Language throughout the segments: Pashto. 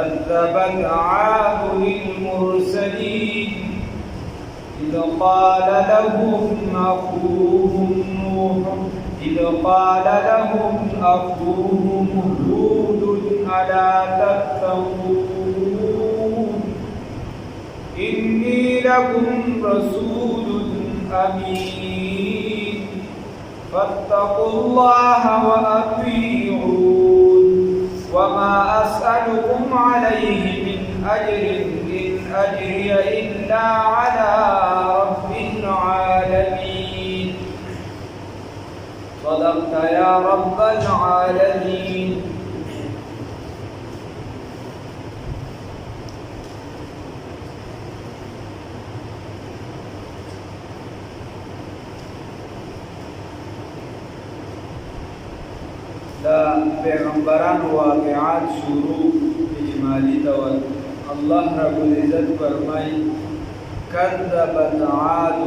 كذبت عاد المرسلين إذ قال لهم أخوهم هود ألا تتقون إني لكم رسول أمين فاتقوا الله وأطيعون وما أسألكم عليه من أجر إن أجري إلا على رب العالمين صدقت يا رب العالمين. دا پیغمبران واقعات شروع اجمالی طور اللہ رب العزت فرمائی کذبت عاد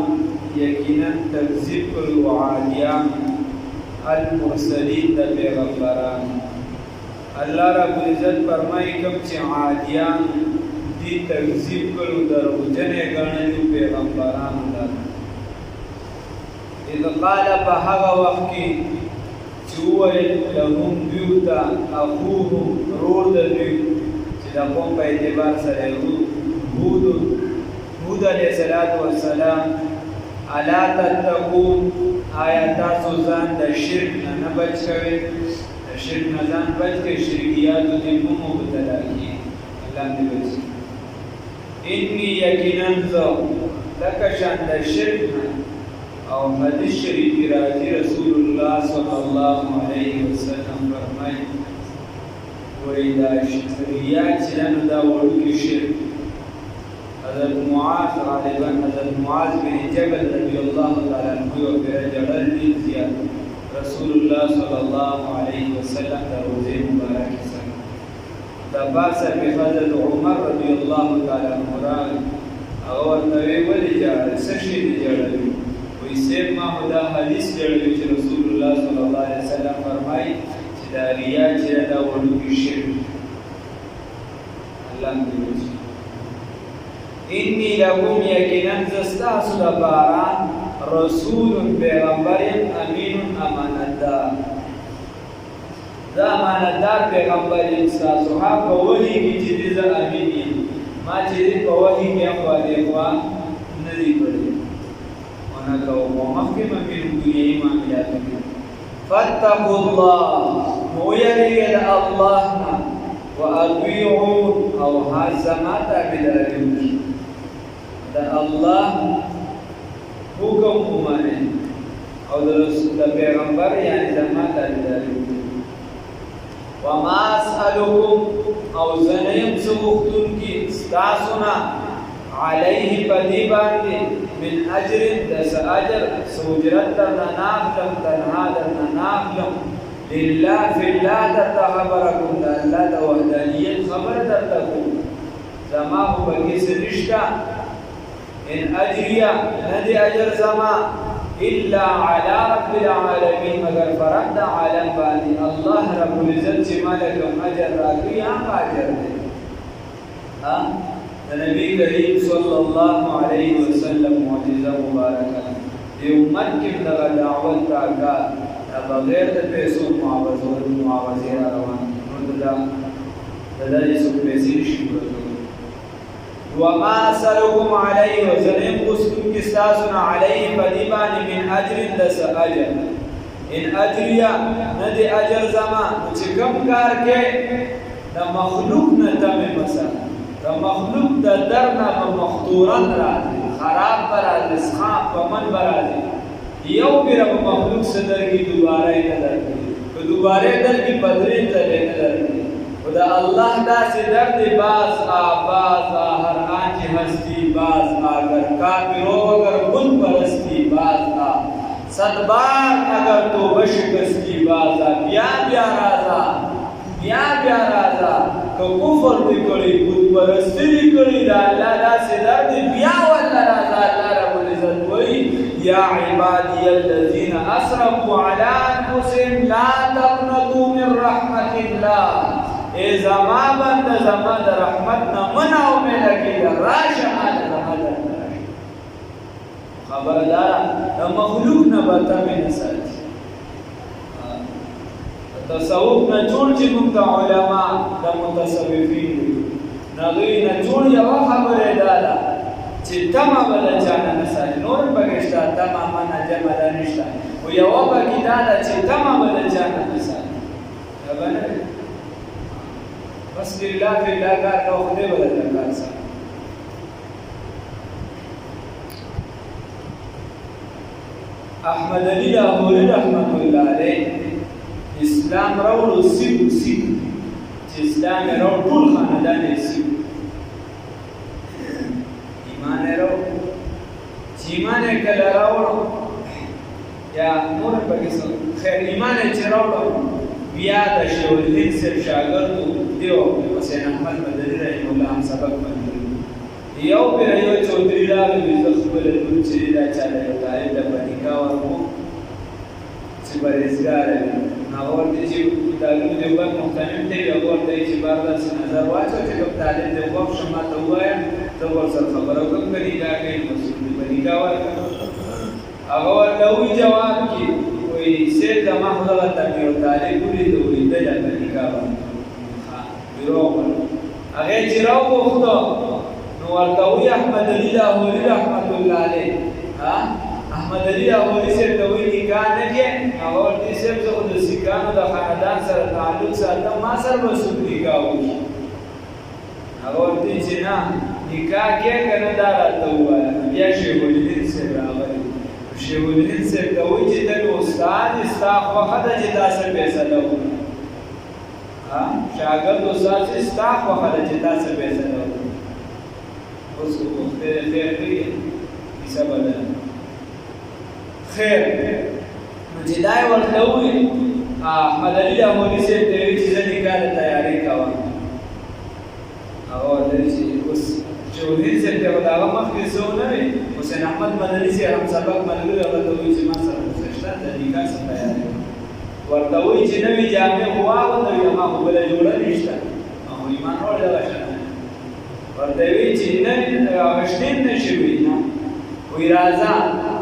یقینا تکذیب کرو عادیان المرسلین دا پیغمبران. اللہ رب العزت فرمائی کم چی عادیان دی تکذیب کرو در وجنے گرنیو پیغمبران دا. اذ قال بحق وقتی چوئے لهم بیوتا اخوهم رور دوی چی دا قوم پا اعتبار سرے هود علیہ السلام الا تتقون آیا تاسو ځان د شرک نه بچ کوئ د شرک نه ځان بچ کوئ شرکیاتو دې مو مبتلا کړي الله دې بچ انی یقینا زه لکه شان د شرک او حدیث شریف کی راځي رسول الله صلی الله علیه وسلم فرمایي وایي دا ریا چې نن دا وړوکی شرک حضرت معاذ غالبا حضرت معاذ بن جبل رضی الله تعالی عنہ یو پیر جړل دي زیات رسول الله صلی الله علیه وسلم د روزه مبارک سره دا باسه په حضرت عمر رضی الله تعالی عنہ او ورته ویل جړل سشي دي جړل وی سیب ما خدا حدیث جړل چې رسول الله صلی الله علیه وسلم فرمایي چې دا ریا چې دا وړوکی شرک الله دې انی لکم یقینا زستاسو لپاره رسول پیغمبر امین امانتدار دا امانتدار پیغمبر استاسو ها په وحی کې چې دې امین یم ما چې دې په وحی کې خو دې خوا نه دی پړې ونه کو مخکې مې دنیاي معاملات کې فاتقوا الله مو یریږي الله واطيعون او حزما تابعداري دا الله حکم ومانه او د رسول پیغمبر یعنی زما تابعداري وما اسالكم او زنیم سوختون کی استاسنا علیه پدی باندې من اجر دس اجر سوجرت تنافلم تنها تنافلم لله فی الله تخبرکم دا الله دا وحدانیت خبر درتکم زما هو بکیس رشتہ ان اجریا ندی اجر زما الا علی رب العالمین مگر فرد عالم باندې الله رب العزت چې مالکم اجر راکړي هغه اجر دی نبی کریم صلی الله علیه وسلم معجزه مبارکه دی امت کې دعوت کا بغیر د پیسو معاوضه روان نو دا دې څو پیسې شي وما سلكم عليه وسلم قسم كساسنا عليه فديبان من اجر دس اجر ان اجريا ندي اجر زمان چې کم کار کې د مخلوق نه تمه مثلا د مخلوق د درنه په مختورن راځي خراب راځي اسخاف په من راځي یو بیره په مخلوق صدر کی دوباره نه درکې په دوباره درکې بدرې ته نه درکې خدا الله دا سے درد باز آباز ہر آنچ ہستی باز اگر کافروں اگر بت پرستی باز آ صد بار اگر تو بشکستی باز آ بیا رازا کہ کفر دی کری بت پرستی دی کری دا اللہ دا سے درد بیا والا رازا اللہ رب العزت وئی یا عبادی الذین اسرفوا علی انفسهم لا تقنطوا من رحمت اللہ ای زما بنده زما د رحمت نه منه امیده کېږه راشه ما ته زما درته راشه خبرداره د مخلوق نه به تمې نه ساتي تصوف نه جوړ چې موږ ته علما د متصوفین وي نو هغوی نه جوړ یوه خبره دا ده چې تمه به له چا نه نه ساتي نور هم پکې شته تمه منه جمع دا نشته خو یوه پکې دا ده چې تمه به له چا نه نه ساتي دا به نه وي بس لله فی الله کار کوه خدای به درته کار ساتي احمد علی لاهوري رحمت الله علیه اسلام راوړو سیب چې اسلام یې راوړ ټول خاندان یې سیب ایمان یې راوړ چې ایمان یې کله راوړو یا نور پکې څه خیر ایمان یې چې راوړو بیا د شیخالدین صاحب شاګرد دیو حسین احمد مدني رحمه الله هم سبق باندې یو پیر یو چودري راغلی د خپل لور چې دا چاله یو طالب د پنیکا ورکو چې پرهیزګار هغه ورته چې طالب دیوبند مختلف دی هغه ورته چې بار داسې نظر واچو چې کوم طالب دی وخت شما ته ووایم ته ورسره خبره وکړم که دا کوي مسؤل د پنیکا ورکړه هغه ورته وایي جواب کې وایي سید زما خو دغه ته مې یو طالب ولیده وایي دی د پنیکا باندې دروغ هغې چې راوغوښته نو ورته وایي احمد علي لاهوري رحمت الله علیه احمد علي لاهوري صاحب ته وایي نکاح نه کې هغه ورته صاحب زه خو د سیکانو د خاندان سره تعلق ساتم ما سره به څوک نکاح وکړي هغه ورته چې نه نکاح کې که نه دا راته ووایه بیا شیخالدین صاحب راغلی شیخالدین صاحب ته وایي چې ته مې استاد ستا خوښه ده چې دا څه فیصله وکړي شاګرد استاد چې ستا خوښه ده چې دا څه فیصله وکړي اوس خیر کوي کیسه بدله خیر نو چې دا یې ورته ووایي احمد علي لاهوري صاحب ته وایي چې زه نکاح ته تیاري کوم هغه ورته وایي چې اوس شیخالدین صاحب ته به د هغه مخکې څه ونه وي حسین احمد مدني صاحب هم سبق ملګري هغه ته وایي چې ما سره څه شته د نکاح څه تیاري ورته وایي چې نوې جامې خو واغوندوي ما خو بله جوړه نشته ما خو ایمان وړ دغه شته ورته وایي چې نه اغوښتین نه شي وایي نه وایي راځه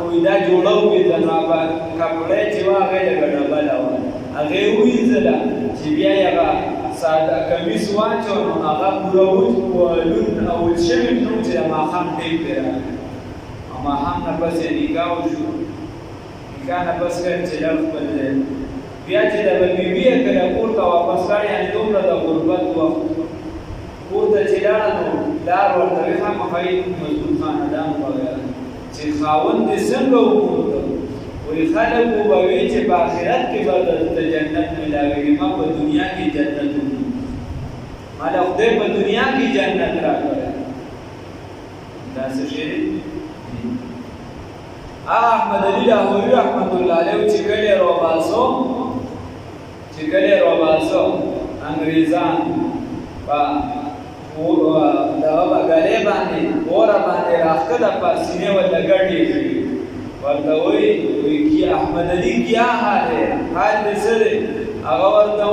وایي دا جوړه وویده نو هغه کپړی چې وه هغه یې لږه ډبله وه هغې وویځله چې بیا یې هغه ساده کمیس واچو نو هغه پوره لوند او وچ شوي نو چې د ماښام ټیم پرې راغی او ماښام نه پس یې نکاح وشو نکاح نه پس کړ چې لږ خپل بیا چې د بیبي یې کله کور ته واپس کړ یعنې دومره د غربت وخت کور ته چې لاړه نو پلار ورته وایي خامخا یې مزدور خاندان وغیره چې خاوند دې څنګه وکړو وایي خلک به وایي چې په آخرت کې به درته جنت ملاوېږي ما په دنیا کې جنت وکړو ما له خدای په دنیا کې جنت راکړی دا څه شی دی احمد علي لاهوري رحمت الله علیه چې کله یې راوباسو انګریزان په دغه ګلې باندې اوره باندې راښکته په سینې ورته ګډې کړي ورته وایي कि احمد علي क्या हाल है حال دې څه دی هغه ورته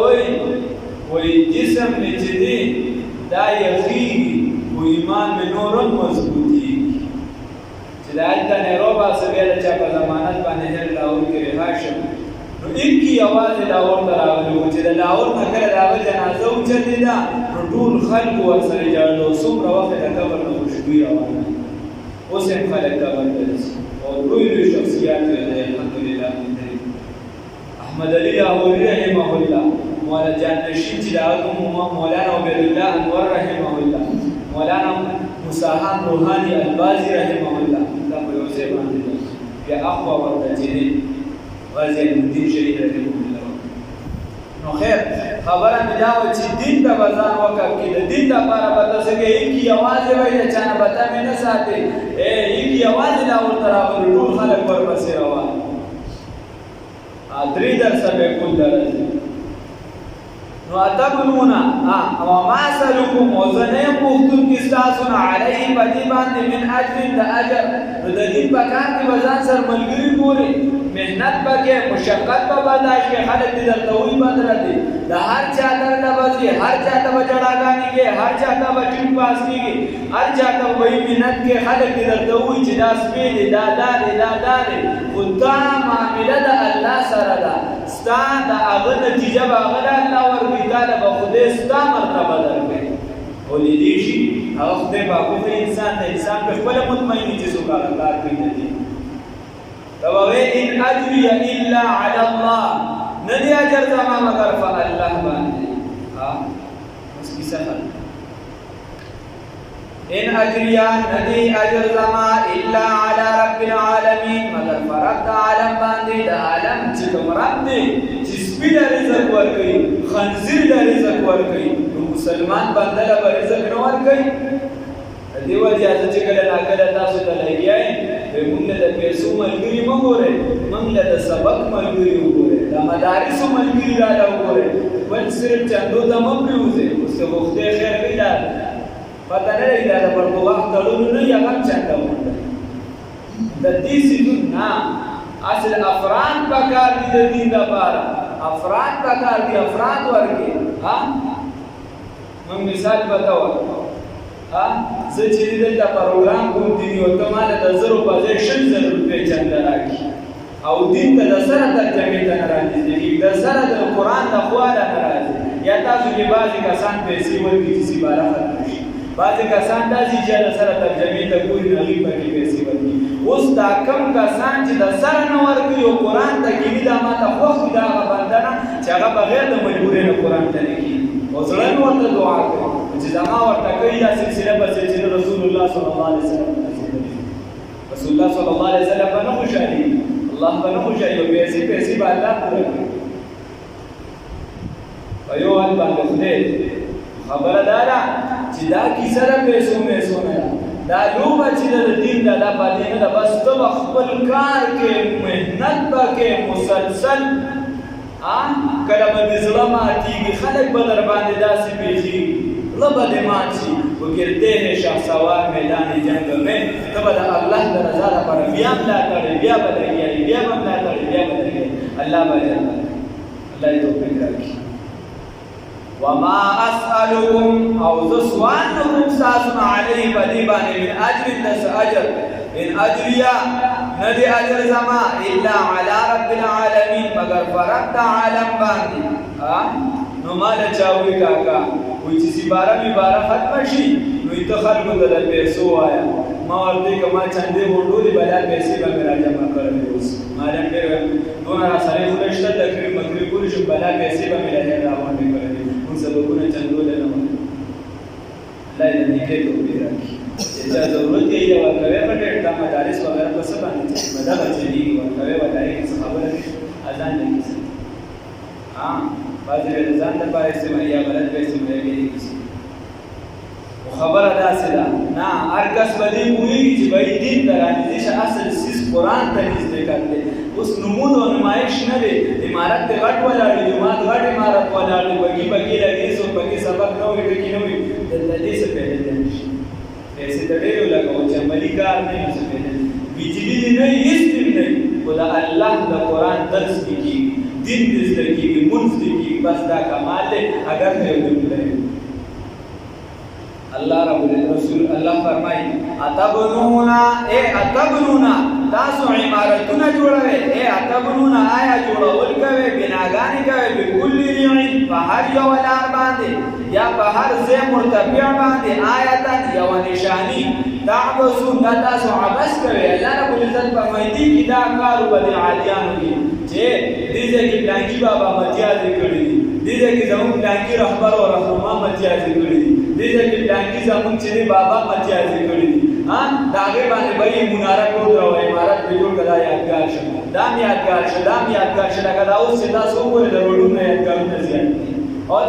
وایي جسم مې چې دی دا یخیږي خو ایمان مې نور هم مضبوطېږي چې دا هلته نه راوباسه بیا د چا په ضمانت باندې هر لاهور کې رها شم نو ایکي یوازې لاهور ته راغلی و چې د لاهور نه کله د هغه جنازه اوچتېده نو ټول خلکو ورسره ژړل او څومره وخت د قبر نه خوشبويي روانه اوس هم خلک قبر ته ځي او لوی شخصیات دی الحمدلله احمد علي لاهوري رحمه الله مولانا جانشین چې د هغه مولانا عبیدالله انور رحمه الله مولانا مساحان روحاني البازي رحمه الله دا په یو ځای باندې بیا اخوا ورته چې دی غازي الدین شهید رحمه الله نو خیر خبره مې دا وه چې دین ته به ځان وقف کړي د دین لپاره به ته څه کوې ایکي یوازې وایي د چا نه به تمې نه ساتې ایکي یوازې لاهور ته راغلي ټول خلک ورپسې روان درې درسه به کول درځي نو اتبنون وما سلوکم او زه نه یم پوښتونکي ستاسو نه علیه په دې باندې من اجر د اجر نو د دین په کار کې به ځان سره ملګري ګورې محنت پکې مشقت په برداشت کې خلک دې درته وایي بدره دي د هر چا درته بځي هر چا ته به جړاګانې کې هر چا ته به ټیم پاس کېږي هر چا ته وایي محنت کې خلک دې درته وایي چې دا سپی دی دا دا دی دا دا دی خو دا معامله د الله سره ده ستا د هغه نتیجه به هغه د الله ورکوي تا له به خدای ستا مرتبه درکوي او لیدی شي هغه خدای پاک انسان د انسان په خپله مطمئن وي چې څوک هغه کار کوي نه دي فووی ان اجری الا علی الله ندی اجر زما مگر په الله باندې اوس کیسه ان اجری ندی اجر زما الا علی رب العالمین مگر پر رب عالم باندې د عالم چې کوم رب دی چې سپی له رزق ورکوي خنزیر له رزق ورکوي نو مسلمان بنده له رزق نه ورکوي دیو اجازه چې کله ناکله تاسو ته لګیای موږ له پیسو ملګری مو ګوره موږ له سبق ملګری وګوره د مدارسو ملګری را وګوره ول صرف چاندو ته مو پریوځي اوس ته وخت خیر ویلا پته نه لري دا په وخت تړلو نه یا هم چاندا وته د دې سيزون نه اصل افراد پکار دي د دین لپاره افراد پکار دي افراد ورګي ها موږ مثال بتاو زه چې دلته پروګرام کوم دین یو ته مال د 0 په ځای 60 روپۍ چنده راکړي او دین ته د سره ترجمه ته نه راځي د سره د قرآن د خواله نه راځي یا تاسو کې بعضې کسان پیسې ورکړي چې سیباره ختم شي بعضې کسان داسې چې د سره ترجمې ته ګوري نو هغوی پکې پیسې ورکړي اوس دا کم کسان چې د سره نه ورکوي او قرآن ته کښېني دا ما ته خوښ وي دا هغه بنده نه چې هغه بغیر د مجبورۍ نه قرآن ته نه کښېني او زړه مې ورته دعا کوي چې زما ورته کوي دا سلسله په سلسله رسول الله صلی الله علیه وسلم رسول الله صلی الله علیه وسلم به نه خوشحالېږي الله به نه خوشحالېږي پیسې به الله پوره کړي په یو حال باندې خدای خبره دا ده چې دا کیسه د پیسو میسو نه ده دا لوبه چې د دین د الله باندې نه ده بس ته به خپل کار کې محنت به کې مسلسل کله به دې زړه ماتېږي خلک به در باندې داسې پېښېږي زړه به دې مات شي وګردې شهسوار میدان جنګ میں ته به د الله د رضا لپاره بیا ملاتړې بیا به لګیایي بیا به ملاتړې بیا به لګیایي الله به الله یې توفیق راکړي وما اسألكم او ذو سوال نکم ساسنا علیه بدی باندې من اجر دس اجر ان اجریا ندی اجر زما الا علی رب العالمین مگر فرد عالم باندې نو مال چاوي کاکا وای چې سیباره می بارا ختم شي نو ته خلکو ته د پیسو وایا ما ورته کما چاندې وډولې بلا پیسې به را جمع کړې اوس مالم ډېر دونه را سره خلشته تقریبا مغرب پورې شو بلا پیسې به مې را باندې کړې سببونه چندول نه وو الله دې نیکه توفیق راکړي چې دا ضرورت یې یو ورکوي په ډېر د مدارس وغیرہ په څه باندې چې مدار چلی ورکوي وداري څه خبره نشي اذان نه کیږي بعضې ځان لپاره استعمال یا غلط به استعمال کېږي خبره داسې ده نه هر کس به دې پوهېږي چې به دین ته رانږدې شه اصل سیز قرآن ته نږدې کړ دی اوس نمود او نمایش نه دی عمارت ته غټ ولاړ دی جومات غټ عمارت ولاړ دی بګي لګي څوک پکې سبق نه وي ټکي نه وي د دې څه پیدا نشي پیسې ته ډېر لګوو چې عملي کار نه وي څه پیدا بجلی دې نه هېڅ دې نه خو د الله د قرآن درس کېږي دین دې زده کېږي مونځ دې کېږي بس دا کمال دی اگر ته یو دین لري اللہ رب الرسول اللہ فرمائی اتبنونا تاسو عمارتونه جوړوي اتبنونا آیا جوړول کوي بناګانې کوي بكل ريع په هر یو لار باندې یا په هر ځای مرتفع باندې آیتن یو نشانی تعبسون تاسو عبس کوي الله رب العزت فرمایي چې دا کار وبدي عالیانو کې چې دې کې پلانکی بابا متیاز کړی دي دې کې زموږ پلانکی رهبر او رهنما متیاز کړی دي دې کې پلانکی زموږ چې بابا متیاز کړی دي دا هغه باندې به مناره کوو او عمارت به جوړ کړه یادګار شي دام یادګار شي لکه دا اوس چې تاسو وګورئ د روډونو یادګارونه زیات دي او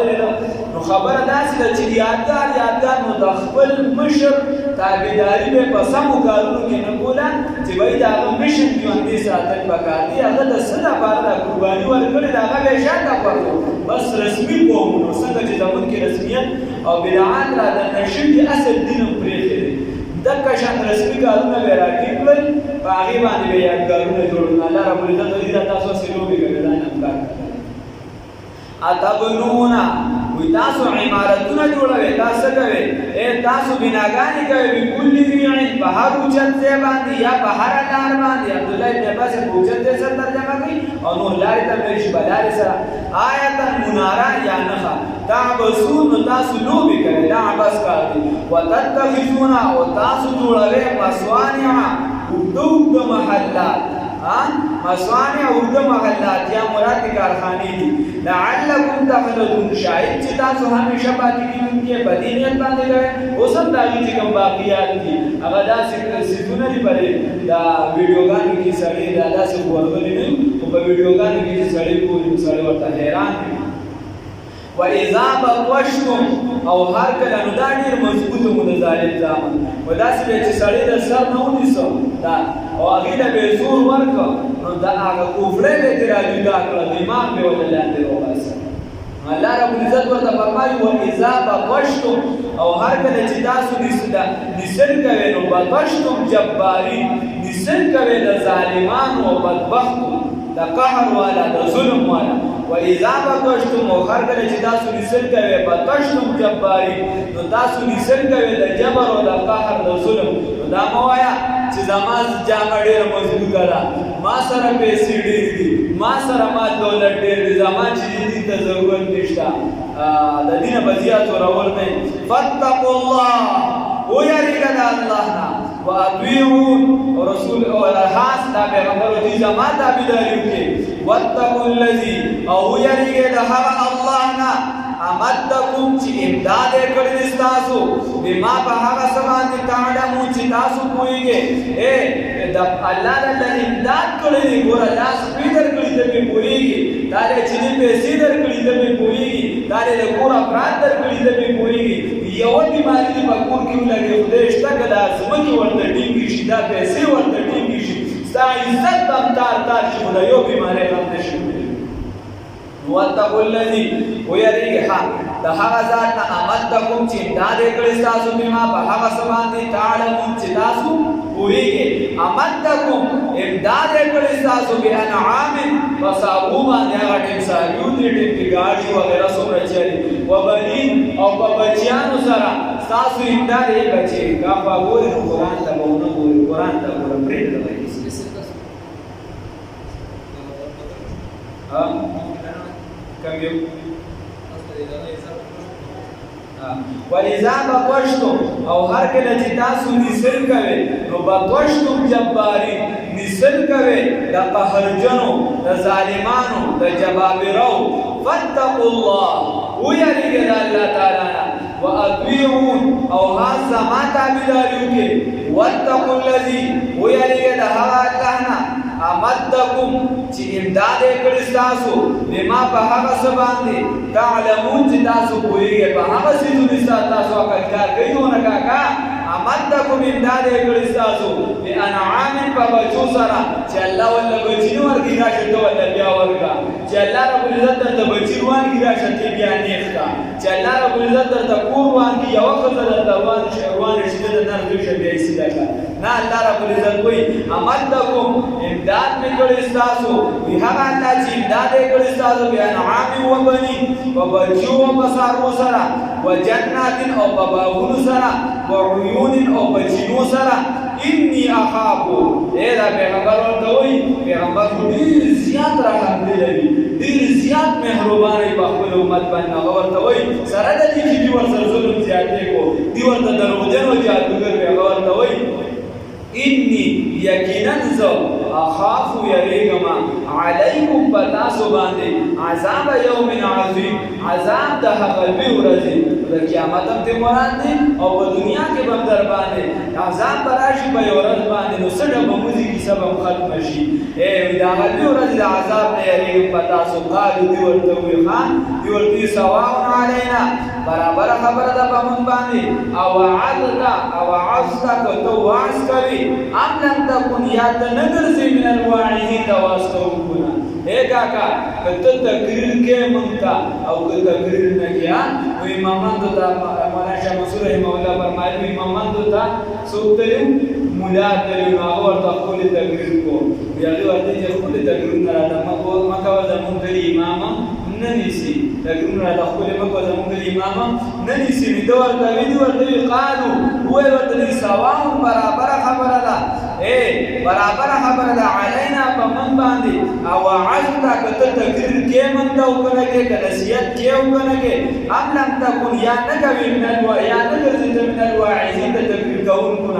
نو خبره داسې ده چې یادګار نو د خپل مشر تابعداري به په سمو کارونو کې نه کوله چې وایي د هغه مشن ژوندي ساتل پکار دي هغه د څه لپاره د قرباني ورکړې د هغه به شاته کړو بس رسمي قومونو څنګه چې زموږ کې رسمیت او بدعات را د نشي اصل دین پرېښی دی دغه شان رسمي کارونه به راټیک کړل په هغې باندې به یادګارونه جوړول الله رب العزت وایي دا تاسو هسې لوبې کوئ دا نه کار اتبنون وی تاسو عمارتونه جوړوي تاسو کوي تاسو بناګانې کوي بكل ریع په هر اوچت ځای باندې یا په هر لار باندې عبدالله ابن عباس په اوچت ځای سره ترجمه کوي او نور لارې ته ویل شي په لارې سره آیتا مناره یا نښه تعبسون نو تاسو لوبې کوي دا عبس کار دی وتتخذون او تاسو جوړوي مصوانع اوږده محلات مصانع اوږده محلات یا مراد کارخانې دي لعلکم تخلدون شاید چې تاسو همیشه پاتې کېدونکي په دې نیت باندې کوئ اوس هم د هغې چې کوم باقیات دي هغه داسې څیزونه دي پرې دا ویډیوګانو کې سړی دا داسې ورغلي نه خو په ویډیوګانو کې چې سړی ګوري نو سړی ورته حیران وي وإذا بطشتم او هر کله نو دا ډېر مضبوطه مو د ظالم زامن و داسې دی چې سړی د سر نه ونیسو دا او هغې ته به یې زور ورکړه نو دا هغه کوفړی به یې ترې راجدا کړه دماغ به یې ورته لاندې وباسه الله رب العزت ورته فرمایي وإذا بطشتم او هر کله چې تاسو نیسل کوئ نو بطشتم جبارین نیسل کوئ د ظالمانو او بدبختو د قهر والا د ظلم والا وإذا بطشتم او هر کله چې تاسو نیسل کوئ بطشتم جبارین نو تاسو نیسل کوئ د جبر او د قهر د ظلم نو دا مه وایه چې زما جامه ډېره مضبوطه ده ما سره پیسې ډېرې دي ما سره ما دولت ډېر دی زما چې دین ته ضرورت نشته د دینه به زیات زورور دی فاتقوا الله ویریږه د الله نه واطیعون رسول او خاص دا پیغمبر دې زما تابعداري وکړي واتقوا الذي او ویریږه د هغه الله نه امدکم چې امداد یې کړی دی ستاسو بما په هغه څه باندې تعلمون چې تاسو پوهېږئ د الله نه امداد کړی دی ګوره دا سپي درکړي ته پرې پوهېږي دا دی چې دې پیسې درکړي ته پرې پوهېږي دا دی د کور افراد درکړي ته پرې پوهېږي یوه بیماري دې په کور کې ولګي خدای شته که دا ځمکې ورته ټینګې شي دا پیسې ورته ټینګې شي ستا عزت به هم تار شي خو د یو بیمارۍ غم نه شي واتقوا الذي ويريها د هغه ذات نه امدکم چې امداد یې کړی ستاسو بما په هغه څه باندې تعلمون چې تاسو پوهېږئ امدکم امداد یې کړی ستاسو بانعام په څاروو باندې هغه ټیم څاروي دي ټیم کې ګاډي وغیره څومره چلي وبنین او په بچیانو سره ستاسو امداد یې بچي کا په ګورې نو قرآن ته به ونه ګورې قرآن ته ګوره پرېږده به کم یو وإذا بطشتم او هر کله چې تاسو نیسل کوئ نو بطشتم جبارین نیسل کوئ د قهرجنو د ظالمانو د جبابرو فاتقوا الله ویریږئ د الله تعالی نه واطیعون او خاص زما تابعداري وکړئ واتقوا الذي ویریږئ د هغه الله نه امدکم چې امداد یې کړی ستاسو بما په هغه څه باندې تعلمون چې تاسو پوهېږئ په هغه څیزونو تاسو عقل کار کوئ نو نه کاکا امدکم امداد یې کړی ستاسو بانعام په بچو سره چې الله ورله بچي نه ورکړي راشه ته ورله بیا ورکړه چې الله رب العزت درته بچي روانکړي راشه ته بیا نیغ کړه چې الله رب العزت درته کور روانکړي یوه ښځه درته روانه شي ته د نر زوی شه بیا یې سیده کړه نه الله رب العزت وایي امدکم امداد مې کړی ستاسو وي هغه الله چې امداد یې کړی ستاسو بانعام وبنین په بچو او په څاروو سره وجنات او په باغونو سره وعیون او په چینو سره انی اخافو دا پیغمبر ورته وایي پیغمبر ډېر زیات رحم دی لري ډېر زیات مهربانۍ په خپل امت باندې هغه ورته وایي سره د دې چې دوی ورسره ظلم زیاتې کو دوی ورته دروغجن او جادوګر وي هغه ورته وایي انی یقینا زه اخافو یریږم علیکم په تاسو باندې عذاب یوم عظیم عذاب د هغه لوی ورځې د قیامت هم ترې مراد دی او په دنیا کې به هم در باندې عذاب به راشي په یوه ورځ باندې نو څه ډول به موزي کیسه به هم ختمه شي د هغه لوی ورځې د عذاب نه یریږم په تاسو قالو دوی ورته وویل ښه دوی ورته وویل سواء علینا برابره خبره ده په موږ باندې اوعظته که ته وعظ کوې ام لم تکن یا ته نه ګرځې من الواعظین د وعظ کوونکو نه اے کاکا کته تقریر کې مونږه او که تقریر نه کیا و امامان ته مولانا شاه منصور رحمه الله فرمایي امامان ته سوتلو مولا تلو هغه ورته خپل تقریر کو بیا ورته چې خپل تقریر نه راځم مکه زمونږ د امام نه نيسي تقریر نه راځم خپل مکه زمونږ د امام نه نيسي نو ورته قالو هو ورته سواء برابر خبره ده اے برابر خبره ده علینا پمن باندې او عزتا کته تقریر کې من دا وکنه کې نصیحت کې وکنه کې ام لم تكن یا نګوي من الوا یا نګرځي من الواعظین د تقریر کوونکو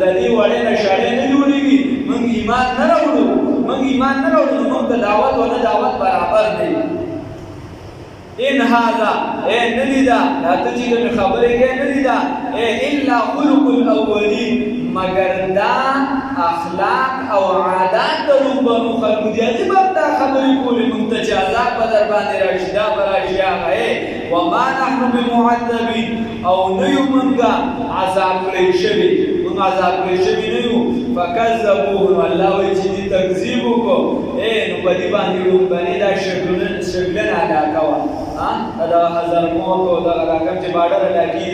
د دې وړې نشاړې نه جوړيږي موږ ایمان نه راوړو موږ د دعوت او نه دعوت برابر دي ان هذا اے نلیدا لا تجي خبره کې نلیدا اے الا خلق الاولین مگر دا اخلاق او عادات درو خلق دي چې دا خبرې کولې منتجازات په در باندې راشدا براشیا ہے وما نحن بمعذبين او نه یو منګه عذاب لري شوی موږ عذاب لري شوی نه یو فكذبوه الله وجه تکذیب کو اے نو په دې باندې باندې دا شګلن علاقه وا دا هزار موت او دا راکم چې بارډر علاقې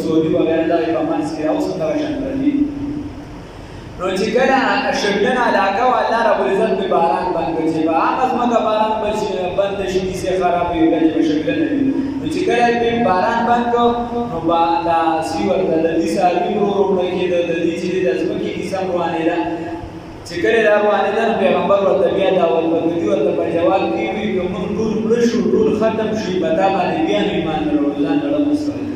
سعودي وغیرہ دا په منځ کې اوس دا شان دي نو چې کله شګلن علاقه او الله رب العزت په باران باندې چې هغه ځمکه باران بند شي چې خراب وي چې شګلن نو چې کله په باران باندې نو با دا سی ورته د دې سالي ورو کې د دې چې د ځمکې قسم روانه ده چې کله دا روانه ده پیغمبر ورته بیا دا ول په دې ورته په جواب کې وی کوم ټول ټول ختم شي په دا باندې بیا ایمان وروړل نه مسله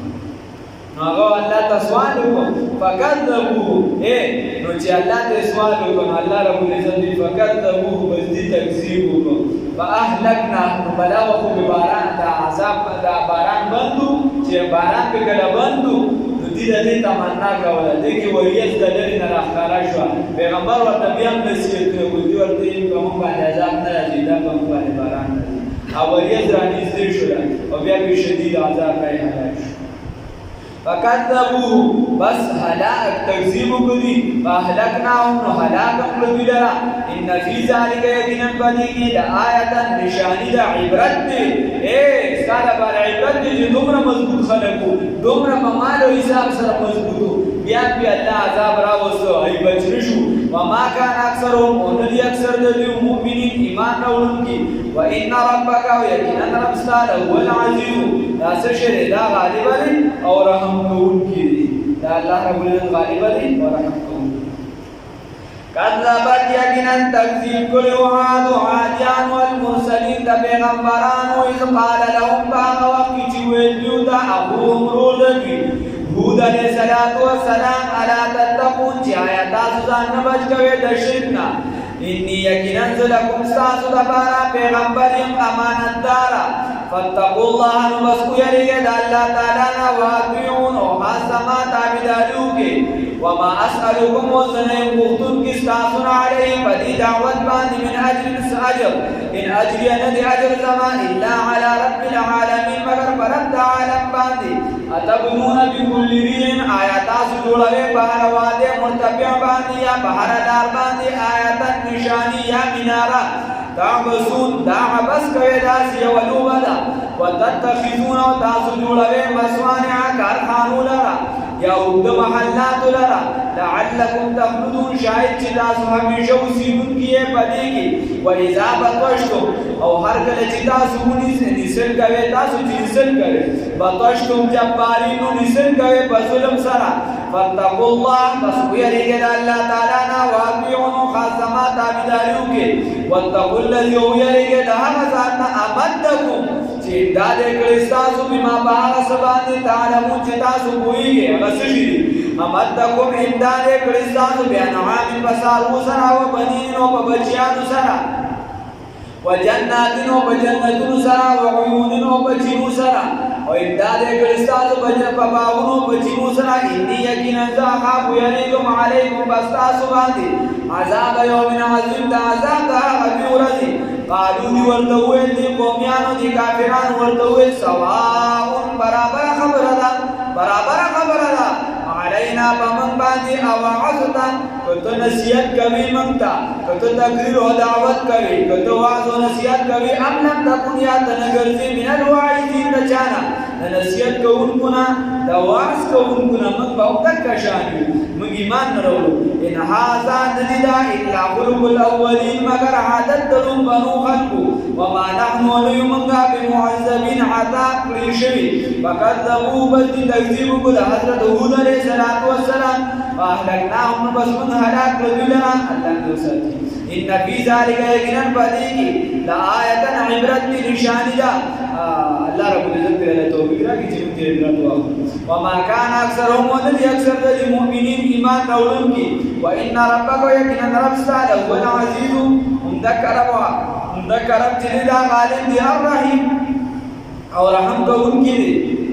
نو هغه الله ته سوال وکړ فکذبوه اے نو چې الله ته سوال وکړ الله رب العزت فکذبوه بس دې تکذیب وکړ فاهلكنا بلاو خو باران دا عذاب دا باران بندو چې باران په کله بندو دې تمنا کوله دې کې وریځ د لري نه راخاره شو پیغمبر ورته بیا نصیحت کوي ورته کوم باندې عذاب نه راځي دا کوم باندې باران او وریځ رانیږي شو او بیا په شدید عذاب راځي فكذبوه بس هلاك تكذيب كذي فاهلكناهم هلاك كذلرا ان في ذلك يقينا بديع لآية نشانه عبرت اے ساده بار عبرت دي دومره مضبوط خلقو دومره مال او حساب سره مضبوطو بیا الله عذاب را وسو ای بچرشو وما كان اكثرهم ولدي اكثر د مؤمنين ایمان راوړونکي وان ربك يقينا رب تعالی هو العزيز دا سره دا غالب دی او رحم کوونکی دی دا الله رب العزت غالب دی او رحم کوونکی كذبت يقينا تكذيب كل وعاد عاديان والمرسلين دا پیغمبران اذ قال لهم باغ وقت ويلودا ابوهم رودي هود علیہ الصلوۃ والسلام الا تتقون چې آیا تاسو ځان نه بچ کوئ د شرک نه انی یقینا لکم تاسو لپاره پیغمبر یم امانتدار فاتقوا الله واسقوا یریږئ د الله تعالی نه واطیعون او خاصما تابعداري وکړئ وما اسألكم وزنهم مختون کی تاسو علیه بدی دعوت باندې من اجر ان اجری ندی اجر زمان الا على رب العالمین مگر رب العالم باندې اتبنون بكل رين آیات جوړوي بهر واده مرتفع باندې یا بهر دار باندې آیات نشانی یا مناره تعبسون دا عبس کوي داسې ولوبدا وتتخذون تاسو جوړوي مسوانع کارخانو لرا یا د محلات لرا لعلکم تخلدون شاید چې تاسو همیشه اوسیدونکي پدې کې واذا بطشتم او هر کله چې تاسو نسل کوي تاسو چې نسل کوي بطشتم جبارین نسل کوي په ظلم سره فاتقوا الله پس ویریږئ د الله تعالی نه واطیعون خاصما تابعداري وکړئ واتقوا الذي ویریږئ د هغه ذات نه امدکم چې امداد یې کړی ستاسو بما په هغه څه باندې تعلمون چې تاسو پوهیږئ هغه څه شي امدکم امداد یې کړی ستاسو بانعام په څاروو سره او بنین او په بچیانو سره وجنات او په جنتونو سره وعیون او په چینو سره او امداد یې کړی ستاسو په باغونو په چینو سره انی یقینا ذاخاف یریکم علیکم بس تاسو باندې عذاب یوم عظیم دا عذاب دا هغه ورځ قالو دی ورته ویل دي قومیانو دي کافرانو ورته ویل سواء برابر خبره ده علینا بمن باندې او عزتا کته نصیحت کوي مونږ ته کته تقریر او دعوت کوي کته واعظ او نصیحت کوي ام لم تكن یا تنګرځي من الواعظین بچانا د نصیحت کوونکو نه د واعظ کوونکو نه موږ به وکړه شان موږ ایمان نه وروړو ان هاذا ندیدا الا خلق الاولین مگر عادت درو بنو خلقو وما نحن وليمنغا بمعذبين عذاب کړی فكذبوا بل تکذیب کول حضرت هود علیہ الصلوۃ والسلام واهلكناهم بس من هلاك رجلنا الله دوساتي ان في ذلك يقينا فديك لا آیه عبرت نشان دا الله رب العزت له توفیق راکړي چې موږ دې عبرت وما كان اكثرهم ولدي اكثر المؤمنين ایمان راوړونکي وان ربك يقينا رب تعالی هو العزيز ذكر چې دا غالب دی الرحیم او رحم کوونکی دی